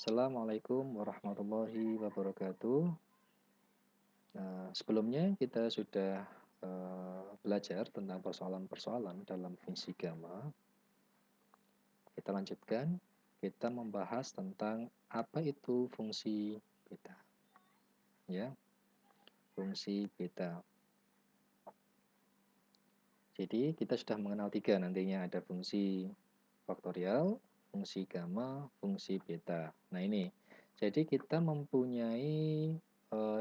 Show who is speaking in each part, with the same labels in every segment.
Speaker 1: Assalamualaikum warahmatullahi wabarakatuh. Sebelumnya kita sudah belajar tentang persoalan-persoalan dalam fungsi gamma. Kita lanjutkan, kita membahas tentang apa itu fungsi beta. Ya, fungsi beta. Jadi kita sudah mengenal tiga nantinya ada fungsi faktorial, fungsi gamma, fungsi beta. Nah ini, jadi kita mempunyai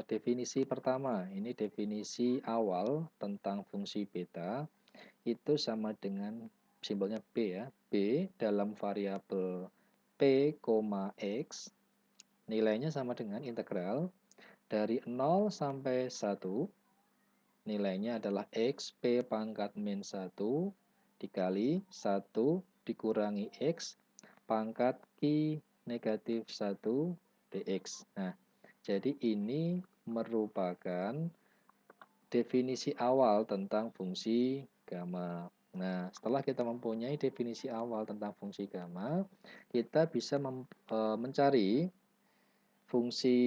Speaker 1: definisi pertama. Ini definisi awal tentang fungsi beta itu sama dengan simbolnya B ya. B dalam variabel P, X nilainya sama dengan integral dari 0 sampai 1. Nilainya adalah X P pangkat min 1 dikali 1 dikurangi X pangkat Q negatif 1 dx. Nah, jadi ini merupakan definisi awal tentang fungsi gamma. Nah, setelah kita mempunyai definisi awal tentang fungsi gamma, kita bisa mencari fungsi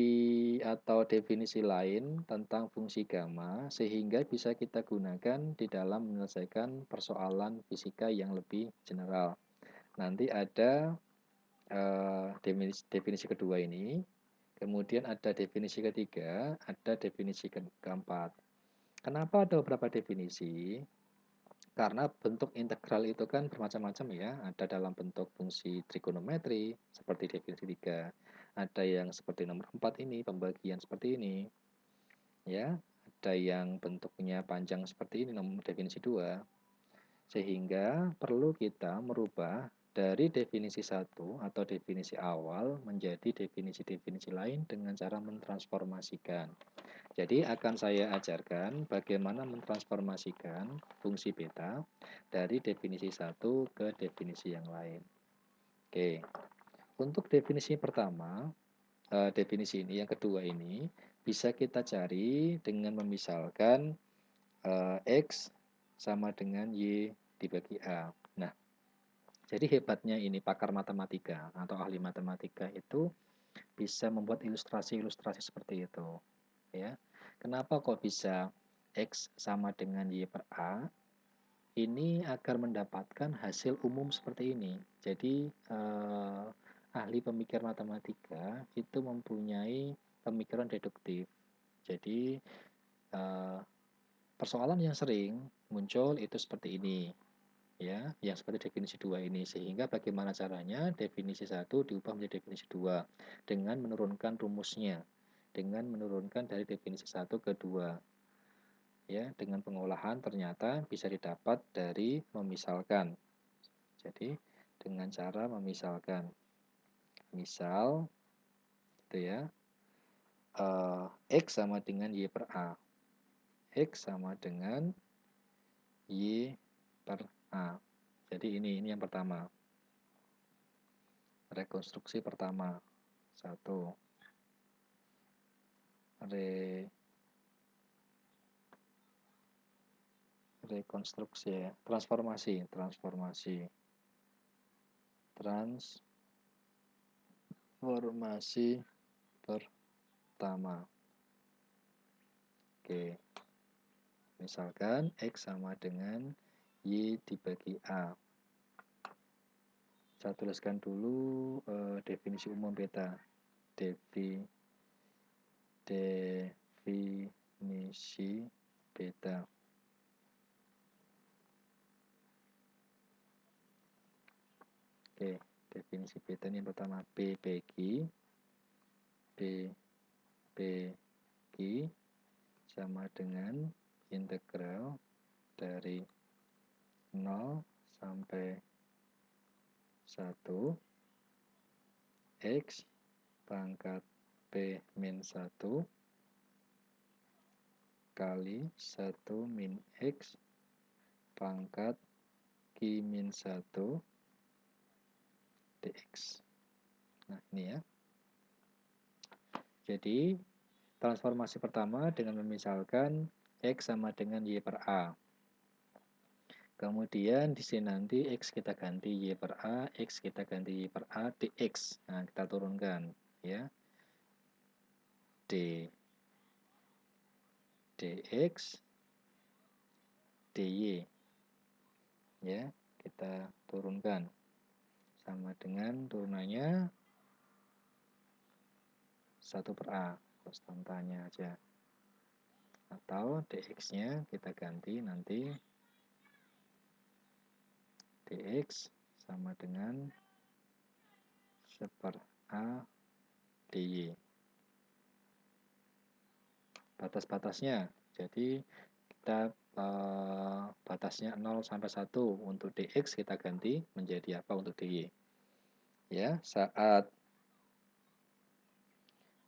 Speaker 1: atau definisi lain tentang fungsi gamma sehingga bisa kita gunakan di dalam menyelesaikan persoalan fisika yang lebih general. Nanti ada definisi kedua ini, kemudian ada definisi ketiga, ada definisi keempat. Kenapa ada beberapa definisi? Karena bentuk integral itu kan bermacam-macam ya. Ada dalam bentuk fungsi trigonometri, seperti definisi 3. Ada yang seperti nomor 4 ini, pembagian seperti ini. Ya, ada yang bentuknya panjang seperti ini, nomor definisi 2. Sehingga perlu kita merubah dari definisi 1 atau definisi awal menjadi definisi-definisi lain dengan cara mentransformasikan. Jadi akan saya ajarkan bagaimana mentransformasikan fungsi beta dari definisi 1 ke definisi yang lain. Oke, untuk definisi pertama, definisi ini yang kedua ini bisa kita cari dengan memisalkan X sama dengan Y dibagi A. Nah, jadi hebatnya ini pakar matematika atau ahli matematika itu bisa membuat ilustrasi-ilustrasi seperti itu. Ya, kenapa kok bisa X sama dengan Y per A? Ini agar mendapatkan hasil umum seperti ini. Jadi ahli pemikir matematika itu mempunyai pemikiran deduktif. Jadi persoalan yang sering muncul itu seperti ini. Ya, yang seperti definisi 2 ini. Sehingga bagaimana caranya definisi 1 diubah menjadi definisi 2 dengan menurunkan rumusnya. Dengan menurunkan dari definisi 1 ke 2. Ya, dengan pengolahan ternyata bisa didapat dari memisalkan. Jadi dengan cara memisalkan. Misal itu ya. X sama dengan Y per A. X sama dengan Y per A. Jadi ini yang pertama. Rekonstruksi pertama. 1. Rekonstruksi ya. Transformasi pertama. Oke. Misalkan X sama dengan Y dibagi A. Saya tuliskan dulu definisi umum beta. Definisi beta. Oke, definisi beta ini yang pertama B bagi sama dengan integral dari 0 sampai 1 X pangkat P min 1 kali 1 min X pangkat Q min 1 dx. Nah ini ya. Jadi transformasi pertama dengan memisalkan X sama dengan Y per A. Kemudian di sini nanti X kita ganti Y per A, X kita ganti Y per A, dx. Nah, kita turunkan ya. D dx dy ya, kita turunkan sama dengan turunannya 1 per A, konstantanya aja. Atau dx-nya kita ganti nanti dx sama dengan 1 per A dy. Batas-batasnya, jadi kita batasnya 0 sampai 1 untuk dx kita ganti menjadi apa untuk dy. Ya, saat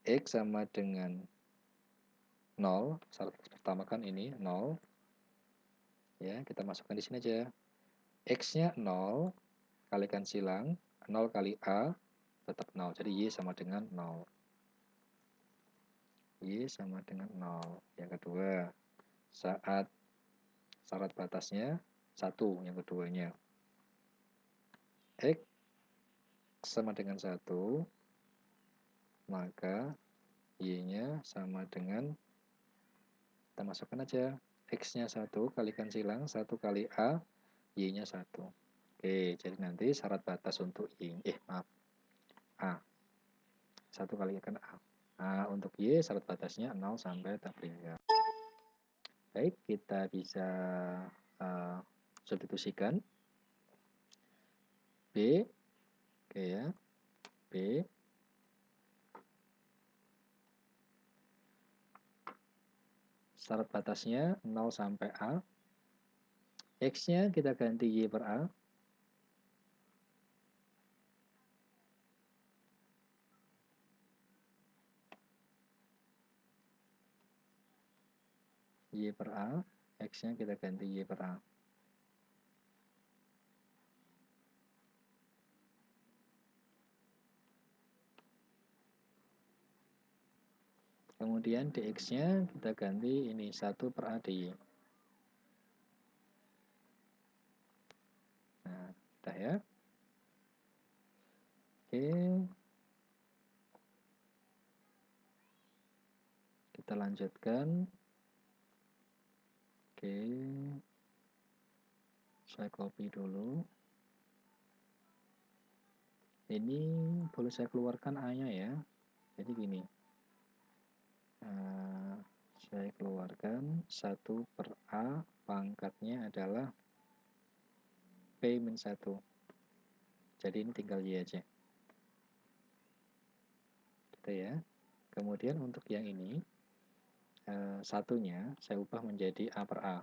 Speaker 1: x sama dengan 0, syarat pertama kan ini 0. Ya, kita masukkan di sini aja. X-nya 0, kalikan silang, 0 kali A tetap 0. Jadi Y sama dengan 0. Y sama dengan 0. Yang kedua, saat syarat batasnya 1, yang keduanya. X sama dengan 1, maka Y-nya sama dengan, kita masukkan aja, X-nya 1, kalikan silang, 1 kali A, Y-nya 1. Oke, jadi nanti syarat batas untuk Y, A. 1 kalikan A. Nah, untuk Y syarat batasnya 0 sampai tak terhingga. Baik, kita bisa substitusikan. B, oke ya, B. Syarat batasnya 0 sampai A. X-nya kita ganti Y per A. Y per A. X-nya kita ganti Y per A. Kemudian dx-nya kita ganti ini 1 per A dy. Nah, udah ya. Oke. Kita lanjutkan. Oke. Saya copy dulu. Ini boleh saya keluarkan A-nya ya. Jadi gini. Saya keluarkan 1 per A, pangkatnya adalah P-1. Jadi ini tinggal Y aja. Gitu ya. Kemudian untuk yang ini, satunya saya ubah menjadi A per A.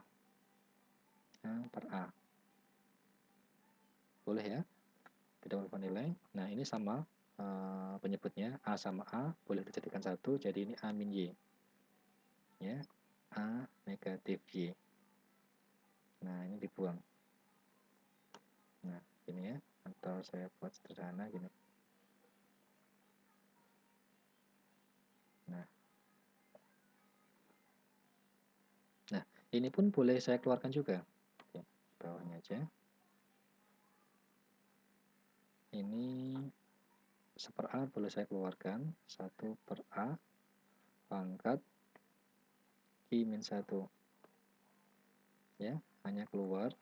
Speaker 1: A per A. Boleh ya? Tidak berubah nilai. Nah, ini sama penyebutnya. A sama A, boleh dijadikan 1, jadi ini A min Y. Ya, A negatif Y. Nah, ini dibuang. Nah, gini ya. Atau saya buat sederhana gini. Nah, ini pun boleh saya keluarkan juga. Oke, bawahnya aja. Ini 1 per A boleh saya keluarkan. 1 per A pangkat I min 1. Ya, hanya keluar.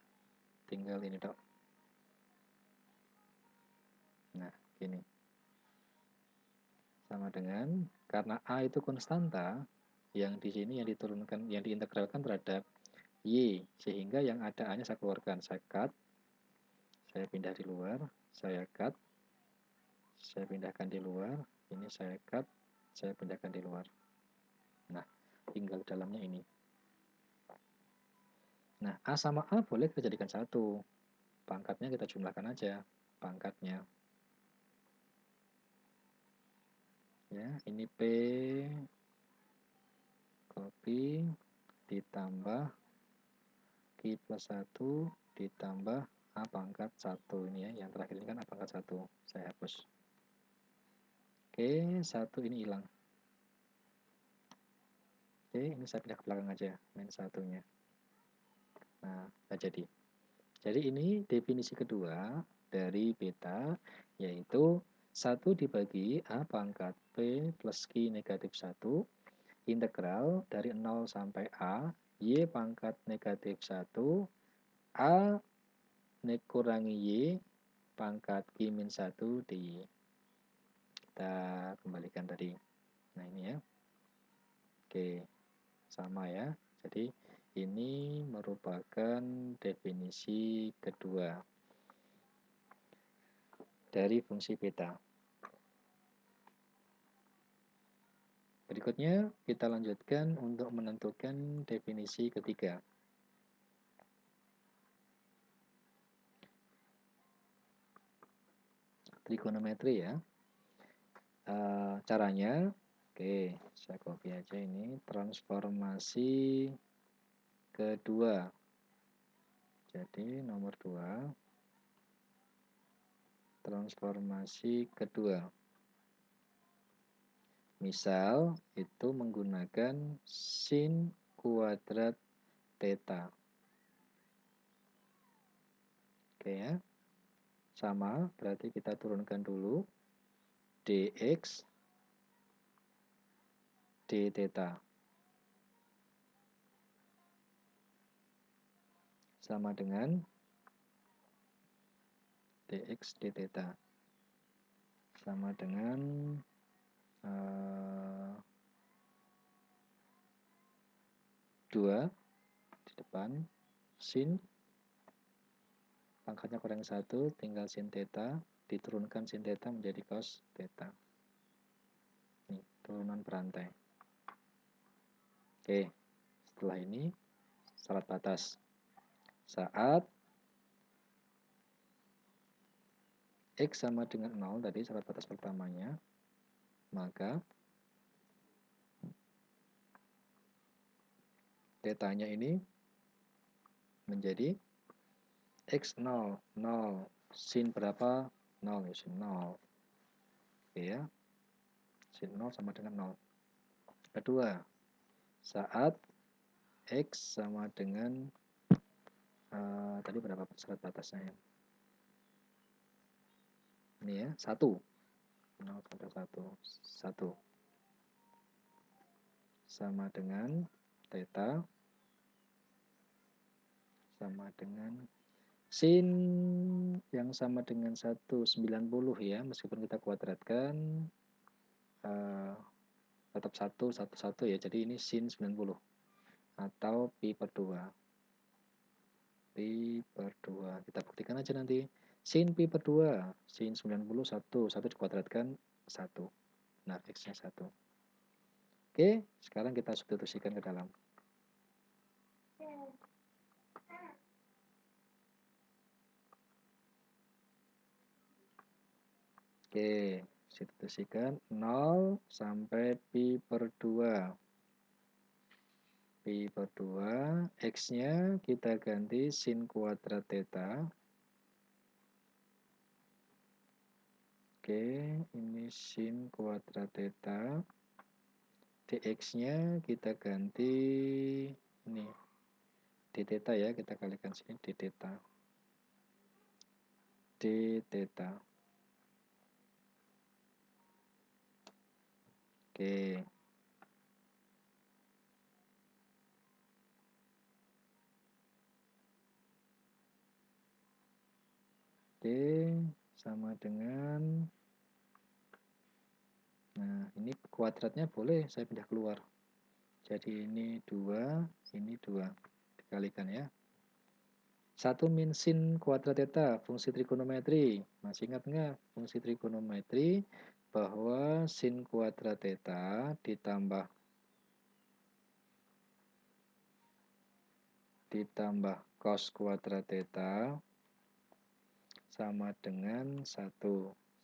Speaker 1: Tinggal ini dok. Nah, gini. Sama dengan, karena A itu konstanta, yang di sini yang diturunkan, yang diintegralkan terhadap Y, sehingga yang ada A-nya saya keluarkan. Saya cut, saya pindah di luar, saya cut, saya pindahkan di luar, ini saya cut, saya pindahkan di luar. Nah, tinggal dalamnya ini. Nah, A sama A boleh kita jadikan 1. Pangkatnya kita jumlahkan aja, pangkatnya. Ya, ini P copy ditambah Q plus 1 ditambah A pangkat 1. Ini ya, yang terakhir ini kan A pangkat 1. Saya hapus. Oke, 1 ini hilang. Oke, ini saya pindah ke belakang aja, min 1-nya. Nah, udah jadi. Jadi ini definisi kedua dari beta, yaitu 1 dibagi A pangkat P plus Q negatif 1, integral dari 0 sampai A, Y pangkat negatif 1, A kurangi Y pangkat Q min 1 dy. Kita kembalikan tadi. Nah ini ya. Oke, sama ya. Jadi ini merupakan definisi kedua dari fungsi beta. Berikutnya kita lanjutkan untuk menentukan definisi ketiga. Trigonometri ya. Caranya, oke, saya copy aja ini, transformasi kedua. Jadi nomor 2, transformasi kedua. Misal itu menggunakan sin kuadrat theta. Oke ya. Sama, berarti kita turunkan dulu dx d theta sama dengan dx d theta sama dengan 2 di depan sin pangkatnya kurang 1 tinggal sin theta diturunkan sin theta menjadi cos theta. Ini turunan berantai. Oke, setelah ini syarat batas. Saat x sama dengan 0 tadi syarat batas pertamanya, maka tetanya ini menjadi x0, 0, sin berapa? 0, ya sin 0. Oke ya, sin 0 sama dengan 0. Kedua, saat x sama dengan tadi berapa syarat batasnya ya? Ini ya, 1. 0 sampai 1. 1 sama dengan theta sama dengan sin yang sama dengan 190 ya, meskipun kita kuadratkan tetap 1 ya, jadi ini sin 90 atau pi per 2. Pi per 2, kita buktikan aja nanti. Sin pi per 2, sin 90 1 dikuadratkan 1. Nah, x-nya 1. Oke, sekarang kita substitusikan ke dalam. Oke, substitusikan 0 sampai pi per 2. Pi per 2, x-nya kita ganti sin kuadrat theta. Oke, ini sin kuadrat theta. Dx-nya kita ganti ini d theta ya, kita kalikan sini d theta. D theta. Oke. Oke, sama dengan, nah ini kuadratnya boleh saya pindah keluar. Jadi ini 2, ini 2. Dikalikan ya. 1 min sin kuadrat theta, fungsi trigonometri. Masih ingat nggak fungsi trigonometri bahwa sin kuadrat theta ditambah cos kuadrat theta sama dengan 1.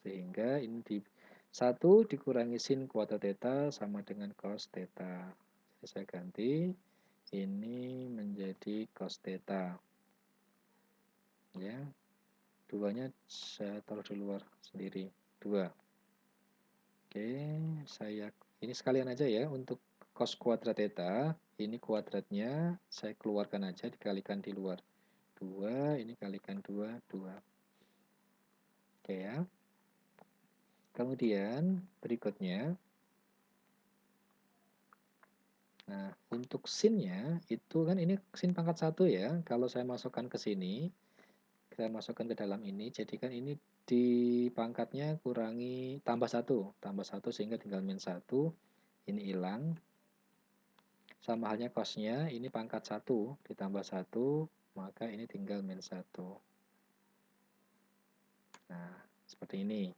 Speaker 1: Sehingga ini 1 dikurangi sin kuadrat theta sama dengan cos theta. Jadi saya ganti ini menjadi cos theta. Ya. 2-nya saya taruh di luar sendiri. 2. Oke, ini sekalian aja ya untuk cos kuadrat theta. Ini kuadratnya saya keluarkan aja, dikalikan di luar. 2, ini kalikan 2, 2. Oke ya. Kemudian berikutnya, nah untuk sinnya itu kan ini sin pangkat 1 ya. Kalau saya masukkan ke sini, saya masukkan ke dalam ini, jadi kan ini di pangkatnya kurangi tambah 1 sehingga tinggal min 1, ini hilang. Sama halnya cosnya, ini pangkat 1 ditambah 1, maka ini tinggal min 1. Nah, seperti ini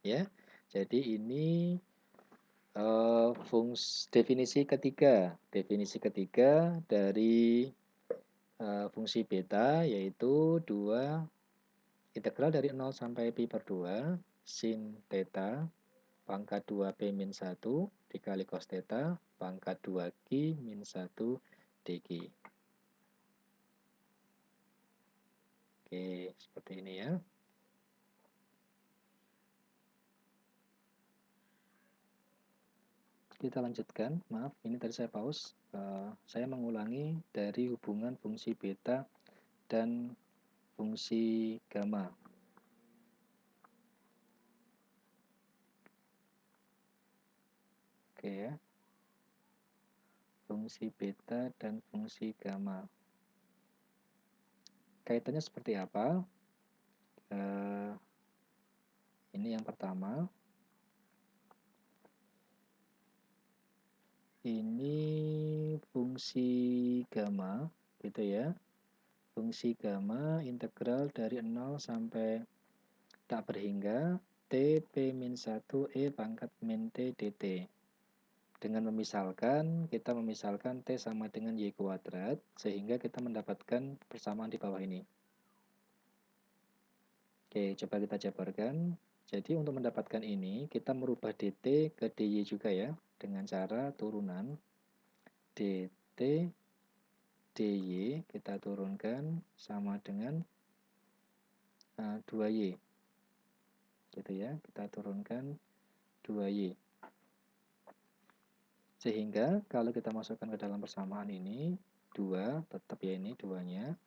Speaker 1: ya. Jadi ini definisi ketiga dari fungsi beta yaitu 2 integral dari 0 sampai pi per 2 sin theta pangkat 2p min 1 dikali cos theta pangkat 2q min 1 dq. Oke, seperti ini ya. Kita lanjutkan, maaf ini tadi saya pause. Saya mengulangi dari hubungan fungsi beta dan fungsi gamma. Oke ya. Fungsi beta dan fungsi gamma. Kaitannya seperti apa? Ini yang pertama. Ini fungsi gamma, gitu ya. Fungsi gamma integral dari 0 sampai tak berhingga t p min 1 e pangkat min t dt. Dengan memisalkan, kita memisalkan t sama dengan y kuadrat, sehingga kita mendapatkan persamaan di bawah ini. Oke, coba kita jabarkan. Jadi untuk mendapatkan ini, kita merubah dt ke dy juga ya, dengan cara turunan dt dy kita turunkan sama dengan 2y. Gitu ya, kita turunkan 2y. Sehingga kalau kita masukkan ke dalam persamaan ini, 2 tetap ya ini 2-nya.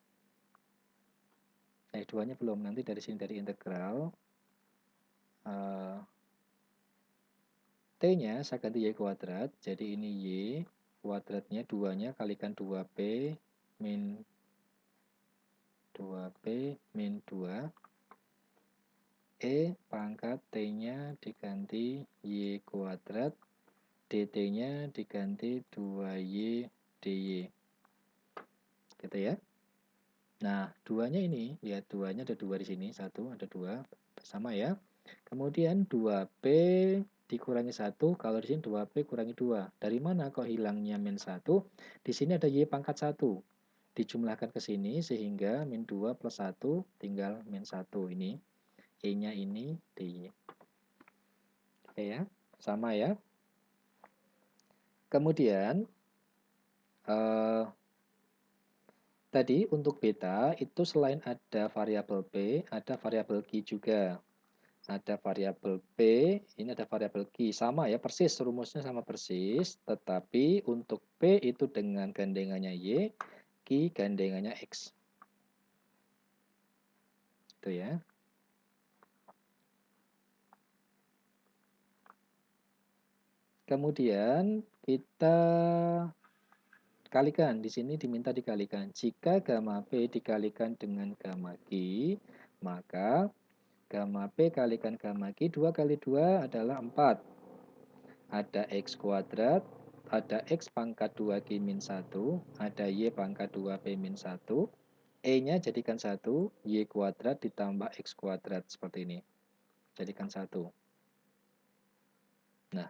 Speaker 1: 2-nya belum, nanti dari sini dari integral T-nya saya ganti Y kuadrat, jadi ini Y kuadratnya 2-nya kalikan 2P min 2P min 2 E pangkat T-nya diganti Y kuadrat, dt-nya diganti 2Y dy. Gitu ya. Nah, 2-nya ini, lihat 2-nya ada 2 di sini, 1 ada 2, sama ya. Kemudian 2P dikurangi 1, kalau di sini 2P kurangi 2. Dari mana kok hilangnya min 1? Di sini ada Y pangkat 1. Dijumlahkan ke sini sehingga min 2 plus 1 tinggal min 1 ini. E-nya ini dy. Oke ya, sama ya. Kemudian tadi untuk beta itu selain ada variabel P, ada variabel Q juga. Ada variabel P, ini ada variabel Q. Sama ya, persis, rumusnya sama persis. Tetapi untuk P itu dengan gandengannya Y, Q gandengannya X. Itu ya. Kemudian kita kalikan, di sini diminta dikalikan. Jika gamma P dikalikan dengan gamma Q, maka gamma P kalikan gamma Q, 2 kali 2 adalah 4. Ada X kuadrat, ada X pangkat 2Q min 1, ada Y pangkat 2P min 1. E-nya jadikan 1, Y kuadrat ditambah X kuadrat, seperti ini. Jadikan 1. Nah,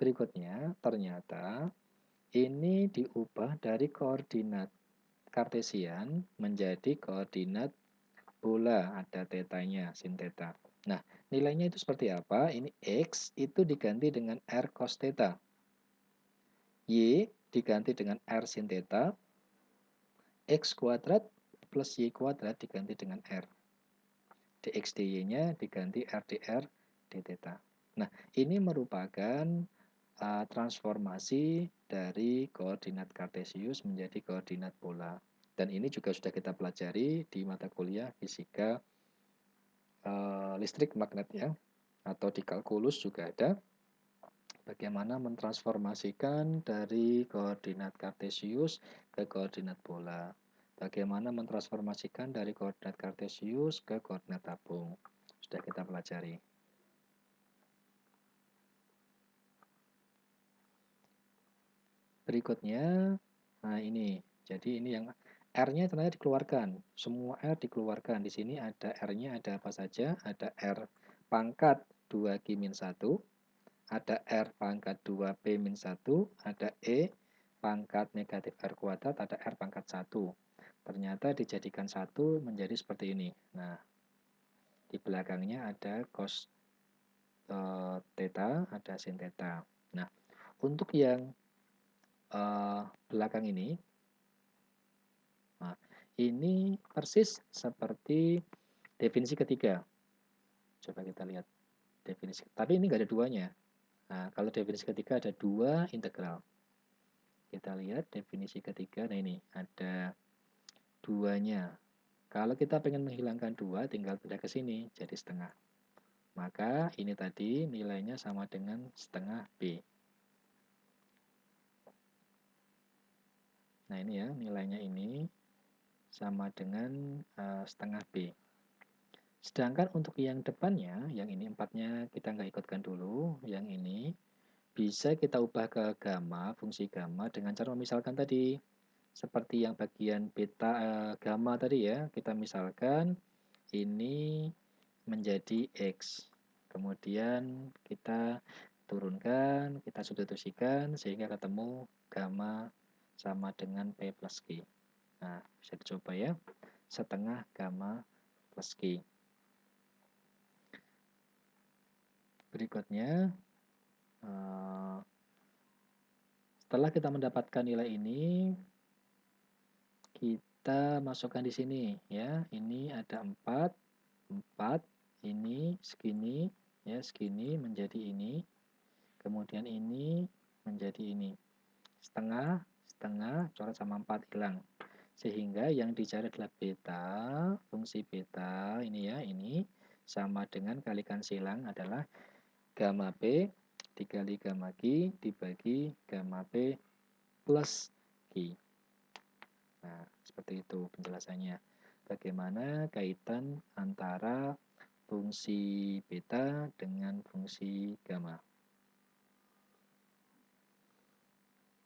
Speaker 1: berikutnya ternyata ini diubah dari koordinat Kartesian menjadi koordinat bola, ada tetanya, sin theta. Nah, nilainya itu seperti apa? Ini X itu diganti dengan R cos theta. Y diganti dengan R sin theta. X kuadrat plus Y kuadrat diganti dengan R. Dx dy-nya diganti R dr d theta. Nah, ini merupakan transformasi dari koordinat kartesius menjadi koordinat pola. Dan ini juga sudah kita pelajari di mata kuliah fisika listrik magnet ya, atau di kalkulus juga ada. Bagaimana mentransformasikan dari koordinat kartesius ke koordinat bola. Bagaimana mentransformasikan dari koordinat kartesius ke koordinat tabung. Sudah kita pelajari. Berikutnya, nah ini. Jadi ini yang R-nya ternyata dikeluarkan. Semua R dikeluarkan. Di sini ada R-nya ada apa saja? Ada R pangkat 2Q-1, ada R pangkat 2P-1, ada E pangkat negatif R kuadrat, ada R pangkat 1. Ternyata dijadikan 1 menjadi seperti ini. Nah, di belakangnya ada cos theta, ada sin theta. Nah, untuk yang belakang ini, nah, ini persis seperti definisi ketiga. Coba kita lihat definisi. Tapi ini nggak ada duanya. Nah, kalau definisi ketiga ada dua integral. Kita lihat definisi ketiga. Nah ini ada duanya. Kalau kita pengen menghilangkan dua, tinggal pindah ke sini jadi setengah. Maka ini tadi nilainya sama dengan setengah B. Nah ini ya nilainya ini sama dengan setengah B. Sedangkan untuk yang depannya, yang ini 4-nya kita nggak ikutkan dulu. Yang ini bisa kita ubah ke gamma, fungsi gamma dengan cara memisalkan tadi. Seperti yang bagian beta gamma tadi ya, kita misalkan ini menjadi X. Kemudian kita turunkan, kita substitusikan sehingga ketemu gamma sama dengan P plus Q. Nah, bisa dicoba ya. Setengah gamma plus Q. Berikutnya, setelah kita mendapatkan nilai ini, kita masukkan di sini ya. Ini ada 4, ini segini ya, segini menjadi ini. Kemudian ini menjadi ini. Setengah, coret sama 4 hilang. Sehingga yang dicari adalah beta, fungsi beta ini ya, ini sama dengan kalikan silang adalah gamma P dikali gamma Q dibagi gamma P plus Q. Nah, seperti itu penjelasannya. Bagaimana kaitan antara fungsi beta dengan fungsi gamma.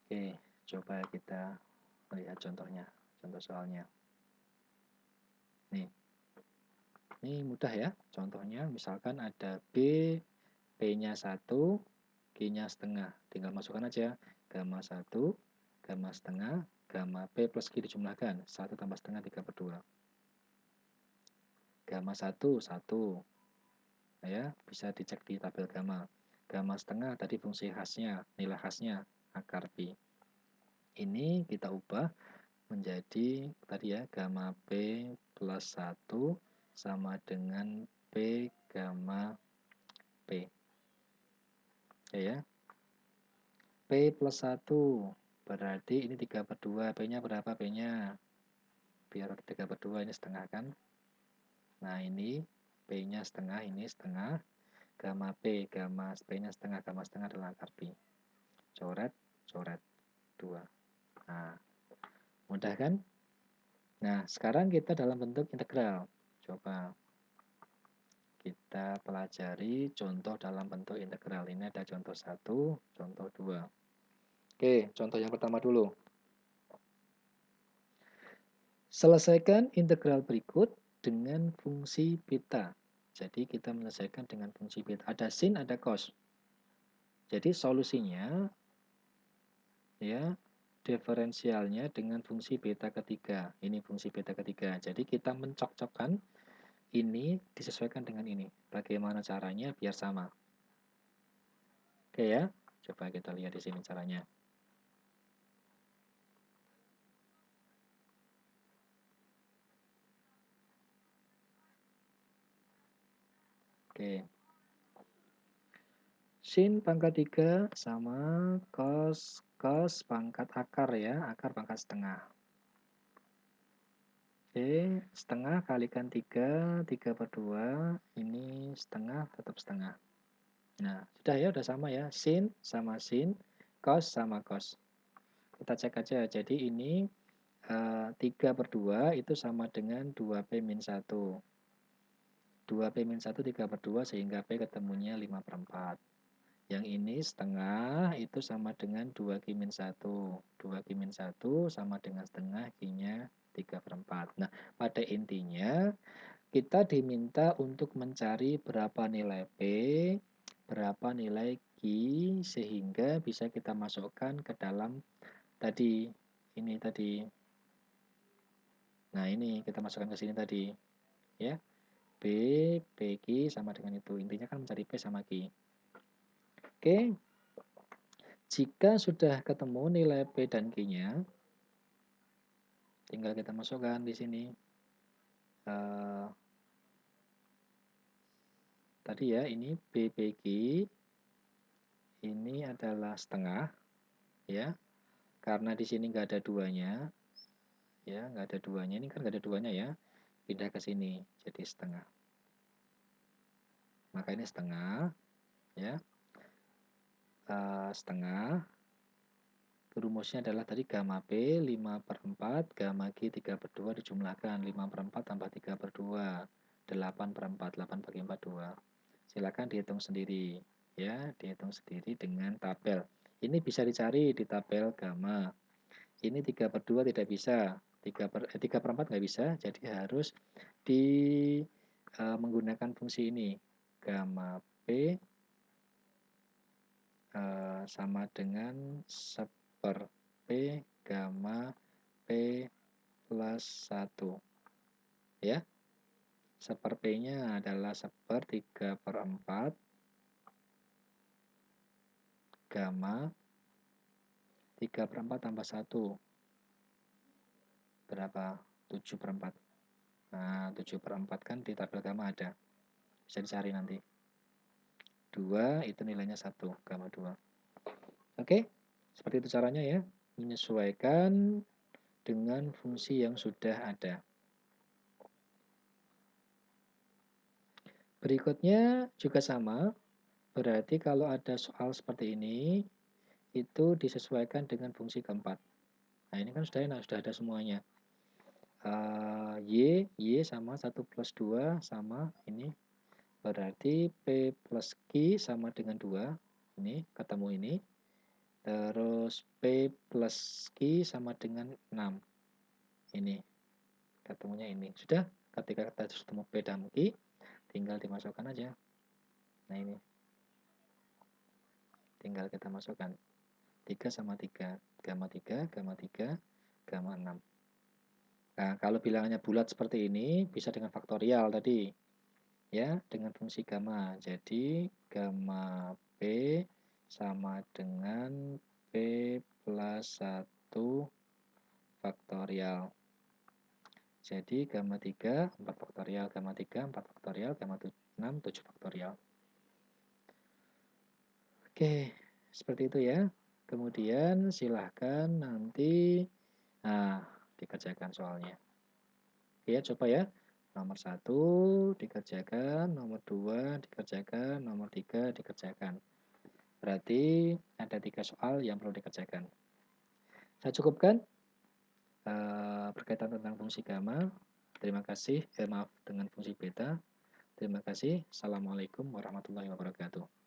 Speaker 1: Oke, coba kita melihat contohnya, contoh soalnya. Nih, ini mudah ya. Contohnya misalkan ada B, P-nya 1, Q-nya setengah. Tinggal masukkan aja gamma 1, gamma setengah, gamma P plus Q dijumlahkan. 1 tambah setengah 3/2. Gamma 1, 1. Ya, bisa dicek di tabel gamma. Gamma setengah tadi fungsi khasnya, nilai khasnya akar P. Ini kita ubah menjadi tadi ya gamma P plus 1 sama dengan P gamma P. Oke ya. P plus 1 berarti ini 3/2. P-nya berapa P-nya? Biar 3/2 ini setengah kan. Nah ini P-nya setengah, ini setengah. Gamma P, gamma P-nya setengah, gamma setengah adalah akar P. Coret, coret 2. Nah, mudah kan? Nah, sekarang kita dalam bentuk integral. Coba kita pelajari contoh dalam bentuk integral. Ini ada contoh 1, contoh 2. Oke, contoh yang pertama dulu. Selesaikan integral berikut dengan fungsi beta. Jadi kita menyelesaikan dengan fungsi beta. Ada sin, ada cos. Jadi solusinya ya diferensialnya dengan fungsi beta ketiga. Ini fungsi beta ketiga. Jadi kita mencocokkan ini disesuaikan dengan ini. Bagaimana caranya biar sama? Oke ya. Coba kita lihat di sini caranya. Oke. Sin pangkat 3 sama cos pangkat akar ya, akar pangkat setengah. Oke, setengah kalikan 3 per 2, ini setengah tetap setengah. Nah, sudah ya, udah sama ya, sin sama sin, cos sama cos. Kita cek aja, jadi ini 3/2 itu sama dengan 2p-1. 2p-1 3/2 sehingga p ketemunya 5/4. Yang ini setengah itu sama dengan 2q-1. 2q-1 sama dengan setengah, q-nya 3/4. Nah, pada intinya kita diminta untuk mencari berapa nilai P, berapa nilai Q, sehingga bisa kita masukkan ke dalam tadi. Ini tadi. Nah, ini kita masukkan ke sini tadi. Ya, P, PQ sama dengan itu. Intinya kan mencari P sama Q. Oke, jika sudah ketemu nilai P dan Q-nya, tinggal kita masukkan di sini. Tadi ya, ini B, PQ, ini adalah setengah, ya. Karena di sini nggak ada duanya, ya, nggak ada duanya. Ini kan nggak ada duanya ya. Pindah ke sini, jadi setengah. Maka ini setengah, ya. Setengah. Rumusnya adalah tadi gamma P 5/4, gamma Q 3/2 dijumlahkan. 5/4 tambah 3/2, 8/4, 8 bagi 4, 2. Silakan dihitung sendiri, ya, dihitung sendiri dengan tabel. Ini bisa dicari di tabel gamma. Ini 3/2 tidak bisa, 3/4 nggak bisa, jadi harus menggunakan fungsi ini. Gamma P sama dengan 1/P gamma P plus 1. Ya, 1/P-nya adalah 1/3/4 gamma 3/4 tambah 1. Berapa? 7/4. Nah, 7/4 kan di tabel gamma ada. Bisa dicari nanti. 2 itu nilainya 1, gamma 2. Oke, seperti itu caranya ya. Menyesuaikan dengan fungsi yang sudah ada. Berikutnya juga sama. Berarti kalau ada soal seperti ini, itu disesuaikan dengan fungsi keempat. Nah, ini kan sudah enak, sudah ada semuanya. Y sama 1 plus 2 sama ini. Berarti P plus Q sama dengan 2. Ini, ketemu ini. Terus P plus Q sama dengan 6. Ini, ketemunya ini. Sudah, ketika kita ketemu P dan Q, tinggal dimasukkan aja. Nah, ini. Tinggal kita masukkan. 3 sama 3. Gamma 3, gamma 3, gamma 6. Nah, kalau bilangannya bulat seperti ini, bisa dengan faktorial tadi. Ya, dengan fungsi gamma. Jadi, gamma P sama dengan P plus 1 faktorial. Jadi, gamma 3, 4 faktorial. Gamma 3, 4 faktorial. Gamma 6, 7 faktorial. Oke, seperti itu ya. Kemudian, silahkan nanti dikerjakan soalnya. Ya, coba ya. Nomor 1 dikerjakan, nomor 2 dikerjakan, nomor 3 dikerjakan. Berarti ada 3 soal yang perlu dikerjakan. Saya cukupkan berkaitan tentang fungsi gamma. Terima kasih, maaf dengan fungsi beta. Terima kasih. Assalamualaikum warahmatullahi wabarakatuh.